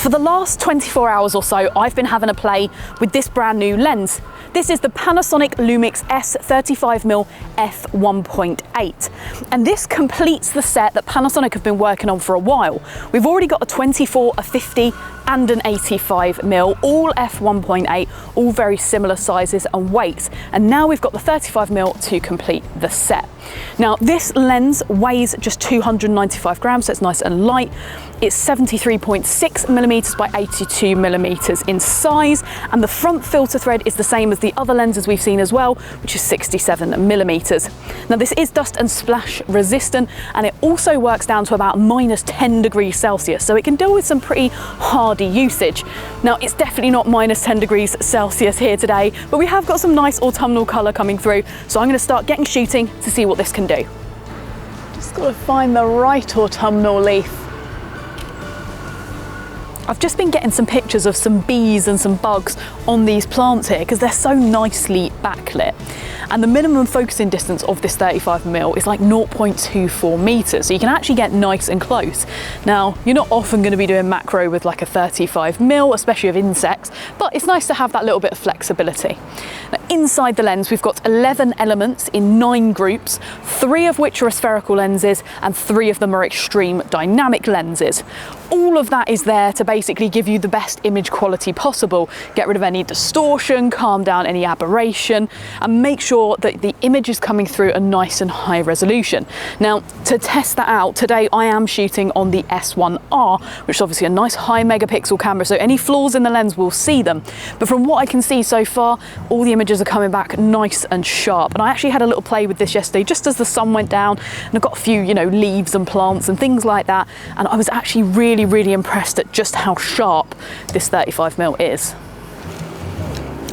For the last 24 hours or so, I've been having a play with this brand new lens. This is the Panasonic Lumix S 35mm f1.8. And this completes the set that Panasonic have been working on for a while. We've already got a 24, a 50 and an 85mm, all f1.8, all very similar sizes and weights. And now we've got the 35mm to complete the set. Now this lens weighs just 295 grams, so it's nice and light. It's 73.6mm by 82mm in size, and the front filter thread is the same as the other lenses we've seen as well, which is 67mm. Now this is dust and splash resistant, and it also works down to about -10 degrees Celsius, so it can deal with some pretty hardy usage. Now it's definitely not -10 degrees Celsius here today, but we have got some nice autumnal colour coming through, so I'm going to start getting shooting to see what this can do. Just got to find the right autumnal leaf. I've just been getting some pictures of some bees and some bugs on these plants here because they're so nicely backlit. And the minimum focusing distance of this 35mm is like 0.24 meters, so you can actually get nice and close. Now, you're not often going to be doing macro with like a 35mm, especially of insects, but it's nice to have that little bit of flexibility. Now, inside the lens, we've got 11 elements in 9 groups, 3 of which are spherical lenses and 3 of them are extreme dynamic lenses. All of that is there to basically give you the best image quality possible, get rid of any distortion, calm down any aberration, and make sure that the images coming through are nice and high resolution. Now, to test that out, today I am shooting on the S1R, which is obviously a nice high megapixel camera, so any flaws in the lens will see them. But from what I can see so far, all the images are coming back nice and sharp. And I actually had a little play with this yesterday, just as the sun went down, and I got a few, leaves and plants and things like that. And I was actually really impressed at just how sharp this 35mm is.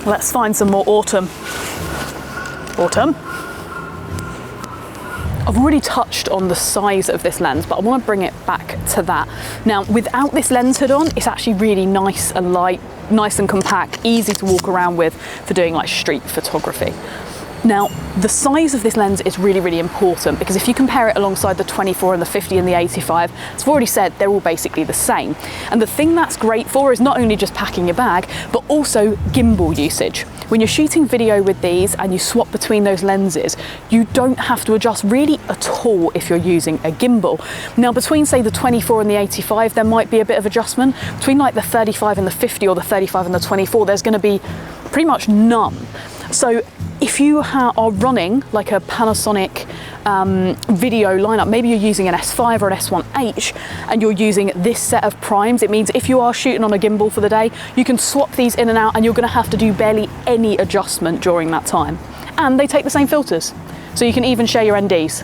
Let's find some more autumn. I've already touched on the size of this lens, but I want to bring it back to that. Now, without this lens hood on, it's actually really nice and light, nice and compact, easy to walk around with for doing like street photography. Now, the size of this lens is really important because if you compare it alongside the 24 and the 50 and the 85, as I've already said, they're all basically the same. And the thing that's great for is not only just packing your bag, but also gimbal usage. When you're shooting video with these and you swap between those lenses, you don't have to adjust really at all if you're using a gimbal. Now, between say the 24 and the 85, there might be a bit of adjustment. Between like the 35 and the 50 or the 35 and the 24, there's going to be pretty much none. So if you are running like a Panasonic video lineup, maybe you're using an S5 or an S1H and you're using this set of primes, it means if you are shooting on a gimbal for the day, you can swap these in and out and you're going to have to do barely any adjustment during that time. And they take the same filters, so you can even share your NDs.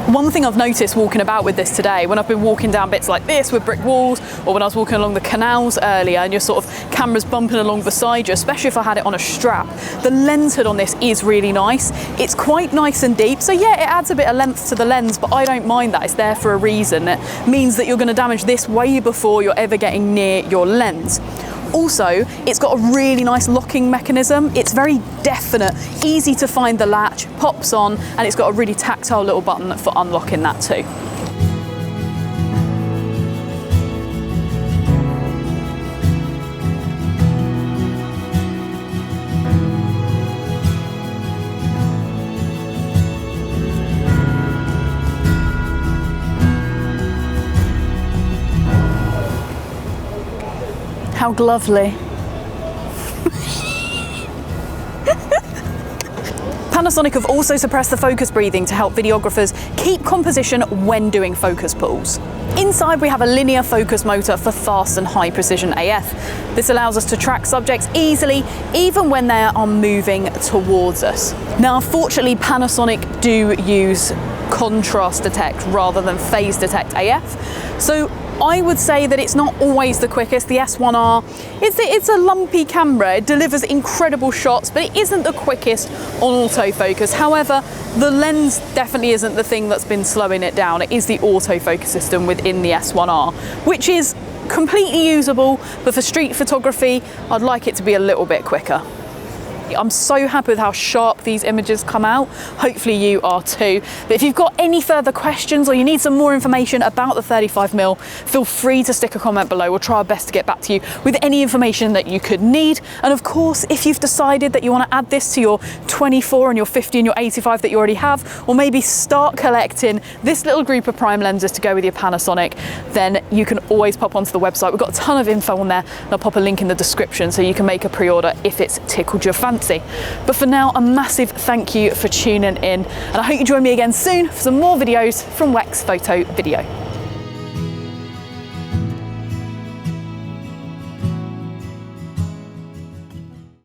One thing I've noticed walking about with this today, when I've been walking down bits like this with brick walls, or when I was walking along the canals earlier and your sort of camera's bumping along beside you, especially if I had it on a strap, the lens hood on this is really nice. It's quite nice and deep, so yeah, it adds a bit of length to the lens, but I don't mind that. It's there for a reason. It means that you're going to damage this way before you're ever getting near your lens. Also, it's got a really nice locking mechanism. It's very definite, easy to find the latch, pops on, and it's got a really tactile little button for unlocking that too. How lovely. Panasonic have also suppressed the focus breathing to help videographers keep composition when doing focus pulls. Inside we have a linear focus motor for fast and high precision AF. This allows us to track subjects easily, even when they are moving towards us. Now, unfortunately, Panasonic do use contrast detect rather than phase detect AF. So I would say that it's not always the quickest. The S1R, it's a lumpy camera. It delivers incredible shots, but it isn't the quickest on autofocus. However, the lens definitely isn't the thing that's been slowing it down. It is the autofocus system within the S1R, which is completely usable, but for street photography, I'd like it to be a little bit quicker. I'm so happy with how sharp these images come out. Hopefully you are too. But if you've got any further questions or you need some more information about the 35mm, feel free to stick a comment below. We'll try our best to get back to you with any information that you could need. And of course, if you've decided that you want to add this to your 24 and your 50 and your 85 that you already have, or maybe start collecting this little group of prime lenses to go with your Panasonic, then you can always pop onto the website. We've got a ton of info on there, and I'll pop a link in the description so you can make a pre-order if it's tickled your fancy. But for now, a massive thank you for tuning in, and I hope you join me again soon for some more videos from Wex Photo Video.